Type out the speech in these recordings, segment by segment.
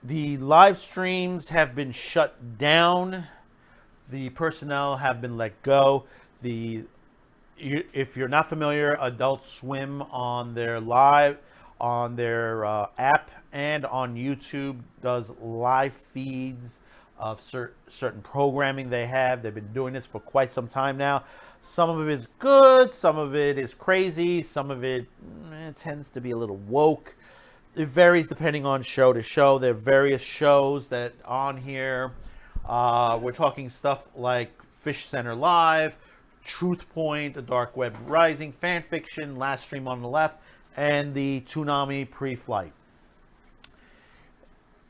The live streams have been shut down. The personnel have been let go. If you're not familiar, Adult Swim on their app and on YouTube does live feeds of certain programming they have. They've been doing this for quite some time now. Some of it is good, some of it is crazy, some of it tends to be a little woke. It varies depending on show to show. There are various shows that on here. We're talking stuff like Fish Center Live, Truth Point, The Dark Web Rising, Fan Fiction, Last Stream on the Left, and the Toonami Pre-Flight.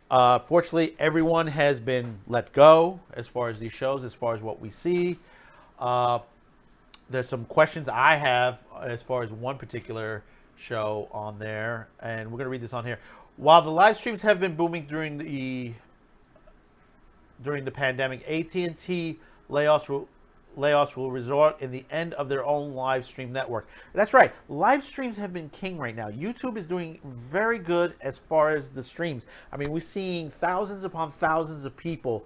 Fortunately, everyone has been let go as far as these shows, as far as what we see. There's some questions I have as far as one particular show on there, and we're going to read this on here. While the live streams have been booming during the pandemic, AT&T layoffs will result in the end of their own live stream network. That's right. Live streams have been king right now. YouTube is doing very good as far as the streams. I mean, we're seeing thousands upon thousands of people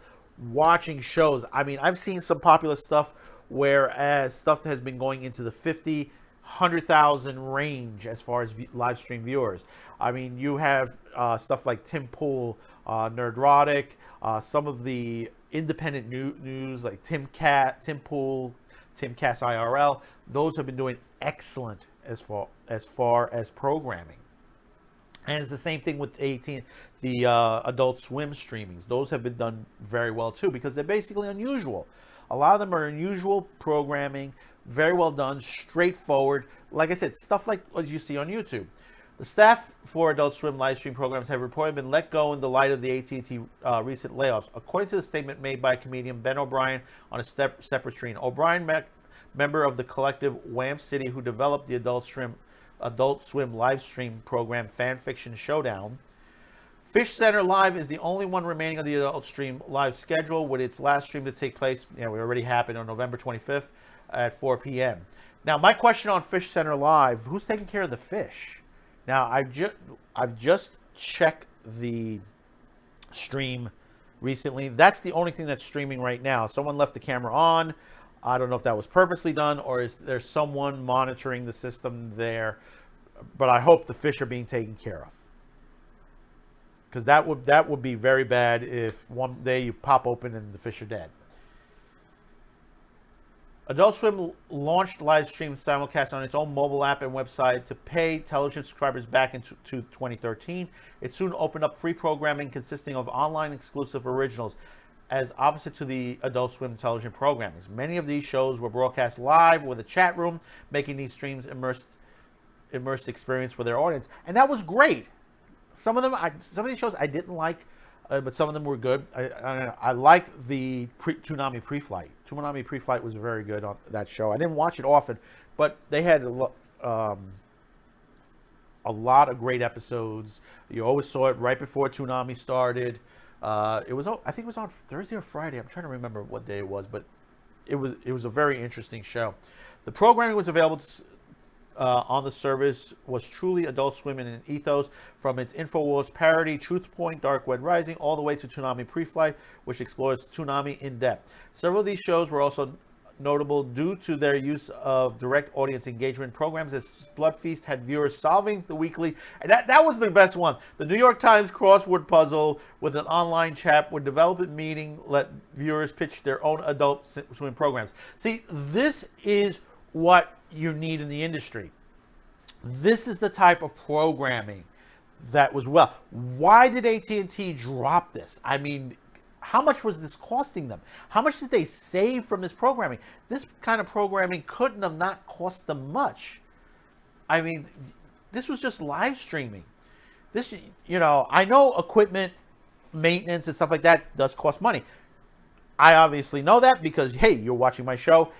watching shows. I mean, I've seen some popular stuff, whereas stuff has been going into the 50, 100,000 range as far as live stream viewers. I mean, you have stuff like Tim Pool, Nerdrotic, some of the independent news like Tim Pool, Timcast IRL. Those have been doing excellent as far as programming. And it's the same thing with the Adult Swim streamings. Those have been done very well too, because they're basically unusual. A lot of them are unusual programming, very well done, straightforward. Like I said, stuff like what you see on YouTube. The staff for Adult Swim live stream programs have reportedly been let go in the light of the AT&T recent layoffs, according to the statement made by comedian Ben O'Brien on a separate stream. O'Brien, member of the collective Wham City, who developed the Adult Swim live stream program Fan Fiction SHUTDOWN. Fish Center Live is the only one remaining on the Adult Stream live schedule, with its last stream to take place, we already happened on November 25th at 4 p.m. Now, my question on Fish Center Live, who's taking care of the fish? Now, I've just checked the stream recently. That's the only thing that's streaming right now. Someone left the camera on. I don't know if that was purposely done or is there someone monitoring the system there. But I hope the fish are being taken care of. Because that would be very bad if one day you pop open and the fish are dead. Adult Swim launched live stream simulcast on its own mobile app and website to pay television subscribers back in 2013. It soon opened up free programming consisting of online exclusive originals, as opposite to the Adult Swim television programming. Many of these shows were broadcast live with a chat room, making these streams immersed experience for their audience, and that was great. Some of these shows I didn't like. But some of them were good. I liked the Toonami Pre-Flight. Toonami Pre-Flight was very good on that show. I didn't watch it often, but they had a lot of great episodes. You always saw it right before Toonami started. I think it was on Thursday or Friday. I'm trying to remember what day it was, but it was a very interesting show. The programming was available on the service was truly Adult Swim in an ethos, from its InfoWars parody, Truth Point, Dark Web Rising, all the way to Toonami Pre-Flight, which explores Toonami in depth. Several of these shows were also notable due to their use of direct audience engagement programs, as Blood Feast had viewers solving the weekly, and that was the best one, the New York Times crossword puzzle with an online chat where development meeting let viewers pitch their own Adult Swim programs. See, this is what you need in the industry. This is the type of programming that was well. Why did AT&T drop this? I mean, how much was this costing them? How much did they save from this programming? This kind of programming couldn't have not cost them much. I mean, this was just live streaming. This, I know equipment, maintenance and stuff like that does cost money. I obviously know that because, hey, you're watching my show.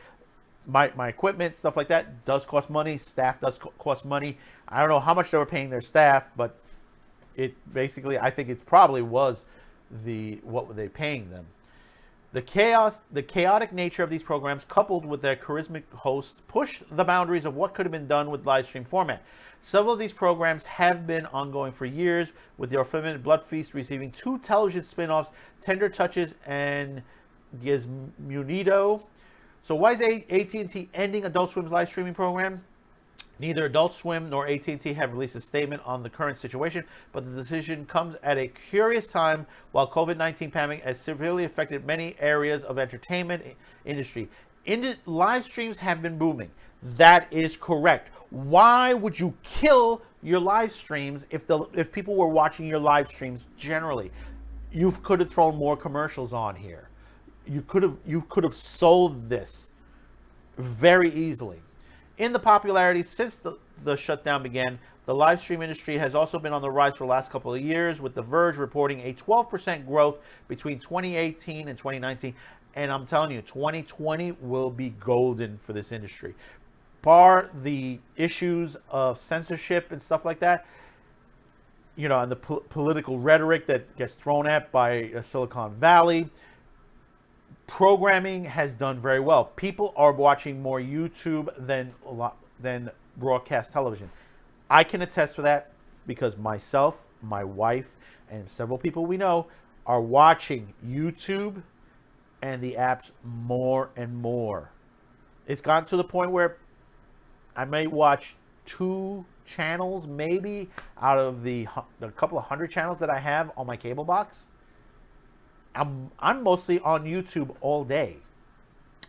My equipment, stuff like that, does cost money. Staff does cost money. I don't know how much they were paying their staff, but it basically, I think it probably was what were they paying them. The chaotic nature of these programs, coupled with their charismatic hosts, pushed the boundaries of what could have been done with live stream format. Several of these programs have been ongoing for years, with the aforementioned Blood Feast receiving 2 television spin-offs, Tender Touches and Gizmunido. So why is AT&T ending Adult Swim's live streaming program? Neither Adult Swim nor AT&T have released a statement on the current situation, but the decision comes at a curious time while COVID-19 pandemic has severely affected many areas of entertainment industry. Live streams have been booming. That is correct. Why would you kill your live streams if people were watching your live streams generally? You could have thrown more commercials on here. You could have sold this very easily. In the popularity since the shutdown began, the live stream industry has also been on the rise for the last couple of years, with The Verge reporting a 12% growth between 2018 and 2019. And I'm telling you, 2020 will be golden for this industry. Bar the issues of censorship and stuff like that, and the political rhetoric that gets thrown at by Silicon Valley, programming has done very well. People are watching more YouTube than broadcast television. I can attest for that because myself, my wife, and several people we know are watching YouTube and the apps more and more. It's gotten to the point where I may watch 2 channels maybe out of the couple of 100 channels that I have on my cable box. I'm mostly on YouTube all day,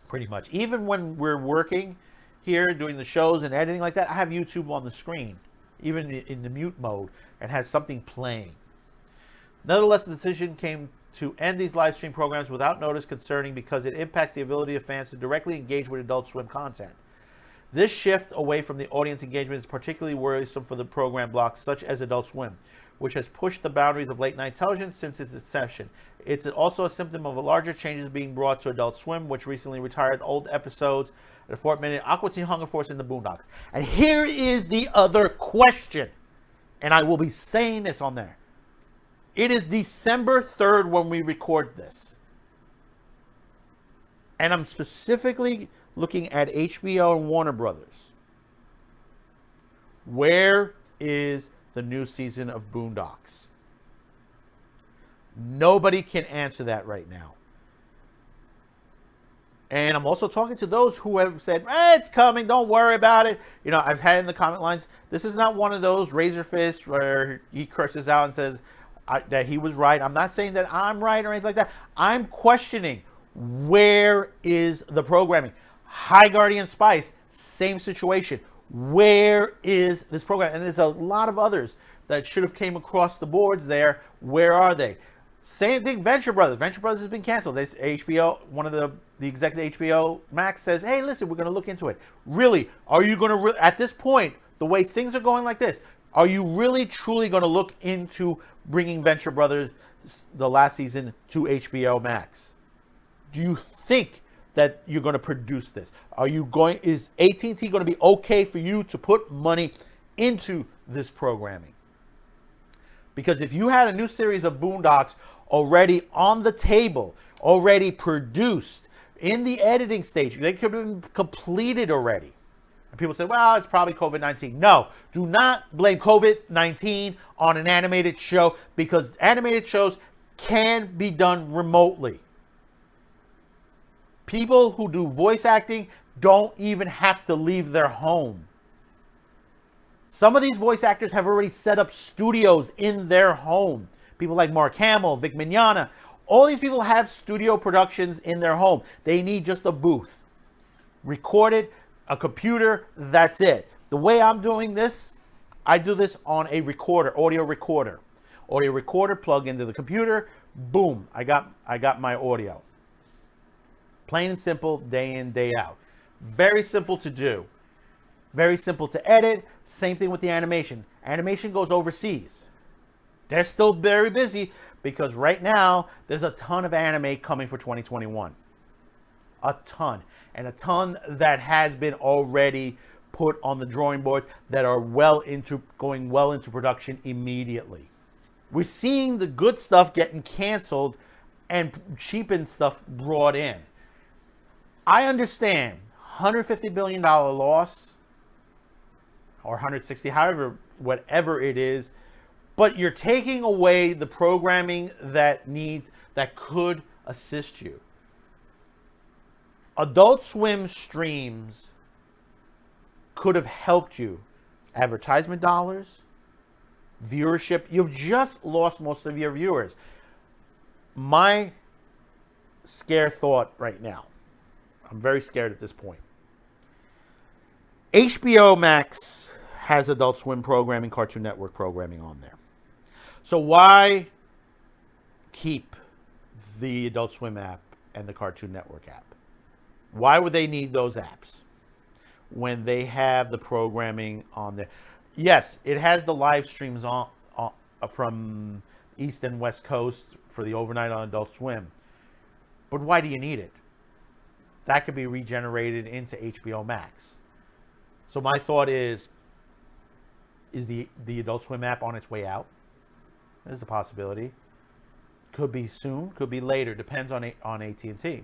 pretty much. Even when we're working here, doing the shows and editing like that, I have YouTube on the screen, even in the mute mode, and has something playing. Nonetheless, the decision came to end these live stream programs without notice concerning because it impacts the ability of fans to directly engage with Adult Swim content. This shift away from the audience engagement is particularly worrisome for the program blocks such as Adult Swim, which has pushed the boundaries of late-night television since its inception. It's also a symptom of a larger changes being brought to Adult Swim, which recently retired old episodes, the 4-minute Aqua Teen Hunger Force in the Boondocks. And here is the other question, and I will be saying this on there. It is December 3rd when we record this. And I'm specifically looking at HBO and Warner Brothers. Where is the new season of Boondocks? Nobody can answer that right now. And I'm also talking to those who have said, it's coming, don't worry about it. I've had in the comment lines, this is not one of those razor fists where he curses out and says that he was right. I'm not saying that I'm right or anything like that. I'm questioning, where is the programming? High Guardian Spice, same situation. Where is this program? And there's a lot of others that should have came across the boards there. Where are they? Same thing, Venture Brothers. Venture Brothers has been canceled. This HBO, one of the executive HBO Max says, hey, listen, we're going to look into it. Really, are you going to, at this point, the way things are going like this, are you really truly going to look into bringing Venture Brothers, the last season, to HBO Max? Do you think that you're going to produce this? Is AT&T going to be okay for you to put money into this programming? Because if you had a new series of Boondocks already on the table, already produced, in the editing stage, they could have been completed already. And people say, well, it's probably COVID-19. No, do not blame COVID-19 on an animated show, because animated shows can be done remotely. People who do voice acting don't even have to leave their home. Some of these voice actors have already set up studios in their home. People like Mark Hamill, Vic Mignogna, all these people have studio productions in their home. They need just a booth. Recorded, a computer, that's it. The way I'm doing this, I do this on a recorder, audio recorder. Audio recorder, plug into the computer, boom, I got my audio. Plain and simple, day in, day out. Very simple to do. Very simple to edit. Same thing with the animation. Animation goes overseas. They're still very busy because right now there's a ton of anime coming for 2021. A ton. And a ton that has been already put on the drawing boards that are going well into production immediately. We're seeing the good stuff getting canceled and cheapen stuff brought in. I understand $150 billion loss or 160, however, whatever it is, but you're taking away the programming that could assist you. Adult Swim streams could have helped you. Advertisement dollars, viewership. You've just lost most of your viewers. My scare thought right now, I'm very scared at this point. HBO Max has Adult Swim programming, Cartoon Network programming on there. So why keep the Adult Swim app and the Cartoon Network app? Why would they need those apps when they have the programming on there? Yes, it has the live streams on from East and West Coast for the overnight on Adult Swim. But why do you need it? That could be regenerated into HBO Max. So my thought is the Adult Swim app on its way out? There's a possibility. Could be soon, could be later. Depends on AT&T.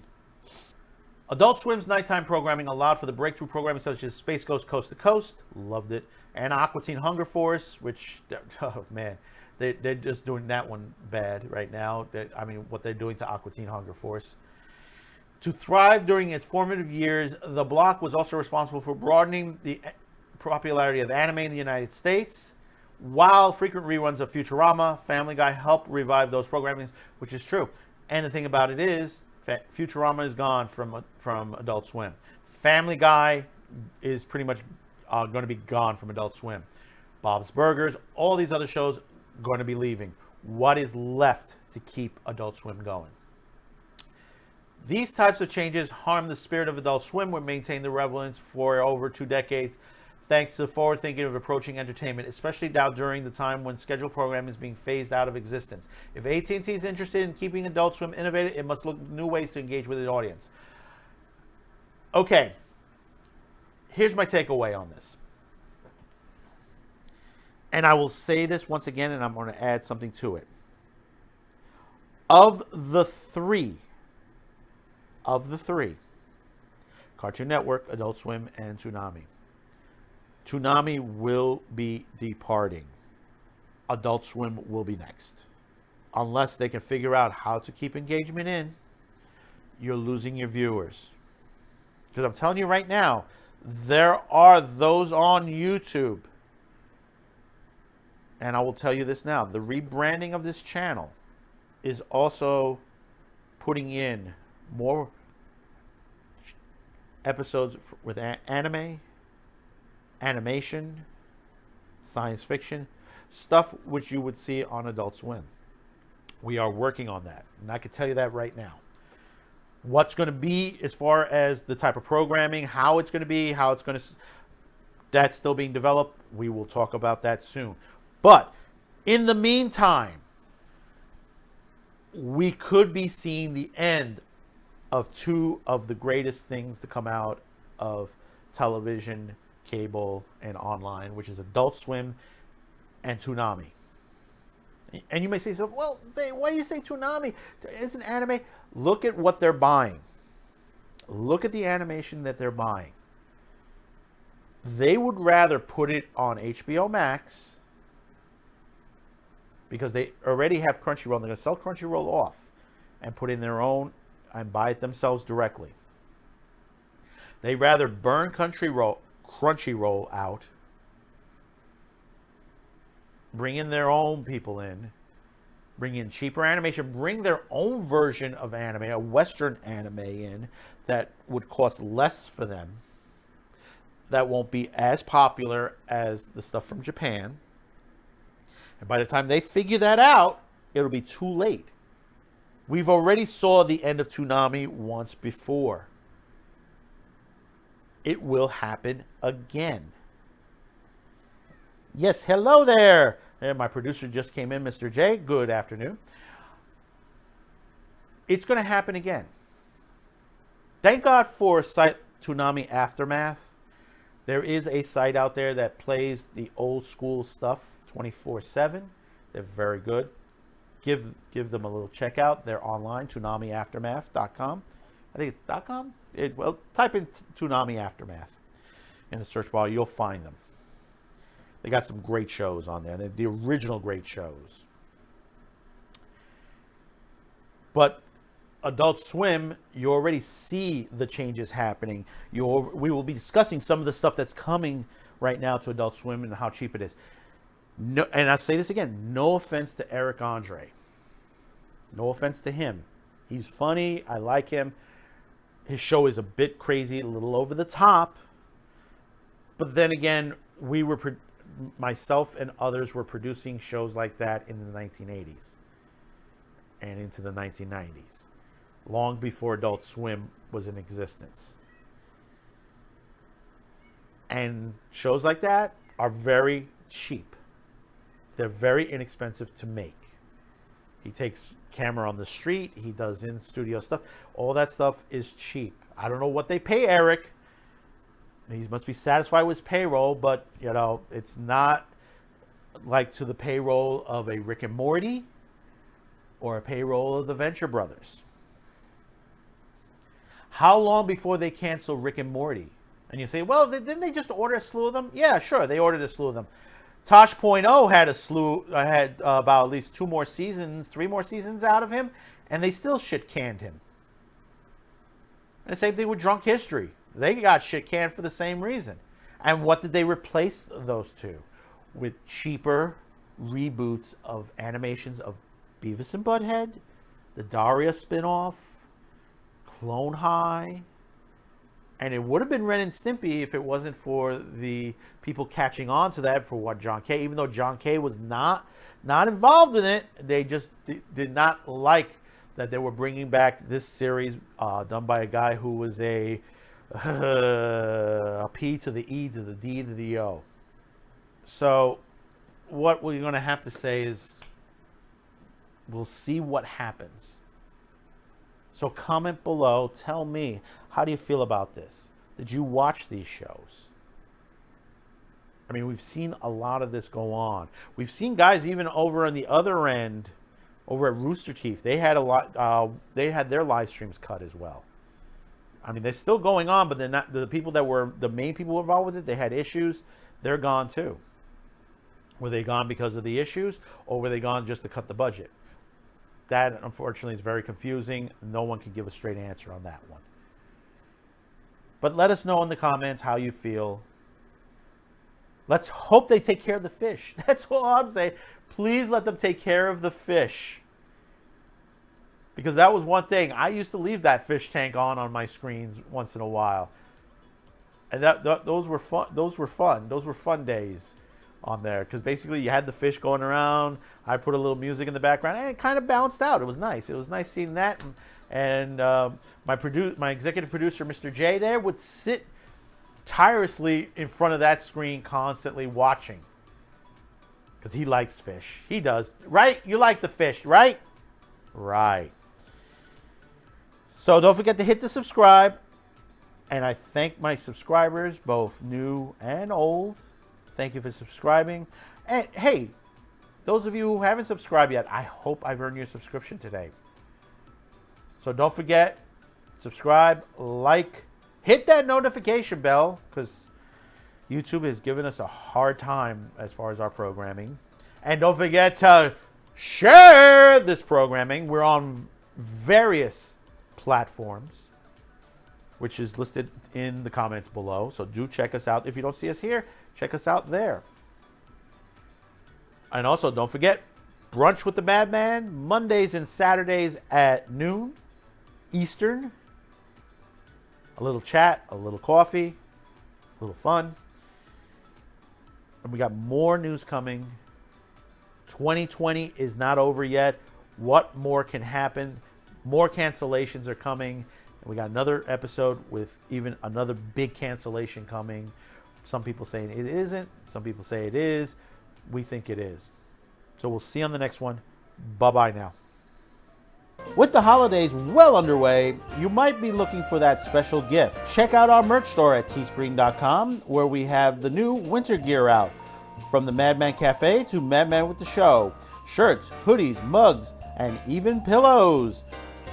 Adult Swim's nighttime programming allowed for the breakthrough programming such as Space Ghost Coast to Coast, loved it, and Aqua Teen Hunger Force, which, oh man, they're just doing that one bad right now. I mean, what they're doing to Aqua Teen Hunger Force. To thrive during its formative years, the block was also responsible for broadening the popularity of anime in the United States, while frequent reruns of Futurama, Family Guy helped revive those programmings, which is true. And the thing about it is, Futurama is gone from Adult Swim. Family Guy is pretty much going to be gone from Adult Swim. Bob's Burgers, all these other shows going to be leaving. What is left to keep Adult Swim going? These types of changes harm the spirit of Adult Swim, which maintained the relevance for over 2 decades, thanks to forward thinking of approaching entertainment, especially now during the time when scheduled programming is being phased out of existence. If AT&T is interested in keeping Adult Swim innovative, it must look for new ways to engage with its audience. Okay, here's my takeaway on this. And I will say this once again, and I'm going to add something to it. Of the three, Cartoon Network, Adult Swim, and Toonami will be departing. Adult Swim will be next. Unless they can figure out how to keep engagement in, you're losing your viewers. Because I'm telling you right now, there are those on YouTube. And I will tell you this now. The rebranding of this channel is also putting in more episodes with anime, animation, science fiction, stuff which you would see on Adult Swim. We are working on that, and I can tell you that right now. What's going to be as far as the type of programming, how it's going to be, that's still being developed. We will talk about that soon. But in the meantime, we could be seeing the end of 2 of the greatest things to come out of television, cable, and online, which is Adult Swim and Toonami. And you may say, well, why do you say Toonami? Isn't anime? Look at what they're buying. Look at the animation that they're buying. They would rather put it on HBO Max because they already have Crunchyroll. They're going to sell Crunchyroll off and put in their own and buy it themselves directly. They rather burn Crunchyroll out, bring in their own people in, bring in cheaper animation, bring their own version of anime, a Western anime in that would cost less for them, that won't be as popular as the stuff from Japan. And by the time they figure that out, it'll be too late. We've already saw the end of Toonami once before. It will happen again. Yes, hello there. My producer just came in, Mr. J. Good afternoon. It's going to happen again. Thank God for site Toonami Aftermath. There is a site out there that plays the old school stuff 24/7. They're very good. give them a little check out. They're online, ToonamiAftermath.com. I think it's .com. Well, type in Toonami Aftermath in the search bar. You'll find them. They got some great shows on there. They're the original great shows. But Adult Swim, you already see the changes happening. We will be discussing some of the stuff that's coming right now to Adult Swim and how cheap it is. No, and I'll say this again, no offense to Eric Andre. No offense to him. He's funny. I like him. His show is a bit crazy, a little over the top. But then again, myself and others were producing shows like that in the 1980s and into the 1990s, long before Adult Swim was in existence. And shows like that are very cheap. They're very inexpensive to make. He takes camera on the street. He does in-studio stuff. All that stuff is cheap. I don't know what they pay Eric. He must be satisfied with his payroll, but, it's not like to the payroll of a Rick and Morty or a payroll of the Venture Brothers. How long before they cancel Rick and Morty? And you say, well, didn't they just order a slew of them? Yeah, sure, they ordered a slew of them. Tosh.0 had about at least 3 more seasons out of him, and they still shit canned him. And the same thing with Drunk History. They got shit canned for the same reason. And what did they replace those two? With cheaper reboots of animations of Beavis and Butthead, the Daria spinoff, Clone High. And it would have been Ren and Stimpy if it wasn't for the people catching on to that for what John Kay, even though John Kay was not involved in it, they just did not like that they were bringing back this series done by a guy who was a P to the E to the D to the O. So what we're going to have to say is we'll see what happens. So comment below. Tell me, how do you feel about this? Did you watch these shows? I mean, we've seen a lot of this go on. We've seen guys even over on the other end, over at Rooster Teeth. They had a lot. They had their live streams cut as well. I mean, they're still going on, but they're not. The people that were the main people involved with it, they had issues. They're gone too. Were they gone because of the issues, or were they gone just to cut the budget? That, unfortunately, is very confusing. No one can give a straight answer on that one. But let us know in the comments how you feel. Let's hope they take care of the fish. That's all I'm saying. Please let them take care of the fish. Because that was one thing. I used to leave that fish tank on my screens once in a while. And those were fun. Those were fun days on there. Because basically you had the fish going around. I put a little music in the background. And it kind of balanced out. It was nice. It was nice seeing that. And my executive producer, Mr. J, there would sit tirelessly in front of that screen constantly watching. Because he likes fish. He does. Right? You like the fish, right? Right. So don't forget to hit the subscribe. And I thank my subscribers, both new and old. Thank you for subscribing. And hey, those of you who haven't subscribed yet, I hope I've earned your subscription today. So don't forget, subscribe, like, hit that notification bell, because YouTube has given us a hard time as far as our programming. And don't forget to share this programming. We're on various platforms, which is listed in the comments below. So do check us out. If you don't see us here, check us out there. And also, don't forget, Brunch with the Madman, Mondays and Saturdays at noon Eastern. A little chat, a little coffee, a little fun. And we got more news coming. 2020 is not over yet. What more can happen? More cancellations are coming. And we got another episode with even another big cancellation coming. Some people saying it isn't. Some people say it is. We think it is. So we'll see you on the next one. Bye-bye now. With the holidays well underway, you might be looking for that special gift. Check out our merch store at teespring.com, where we have the new winter gear out. From the Madman Cafe to Madman with the Show. Shirts, hoodies, mugs, and even pillows.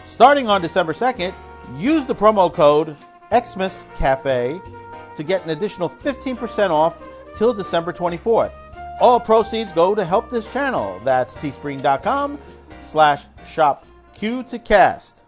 Starting on December 2nd, use the promo code XmasCafe to get an additional 15% off till December 24th. All proceeds go to help this channel. That's teespring.com/shopq2cast.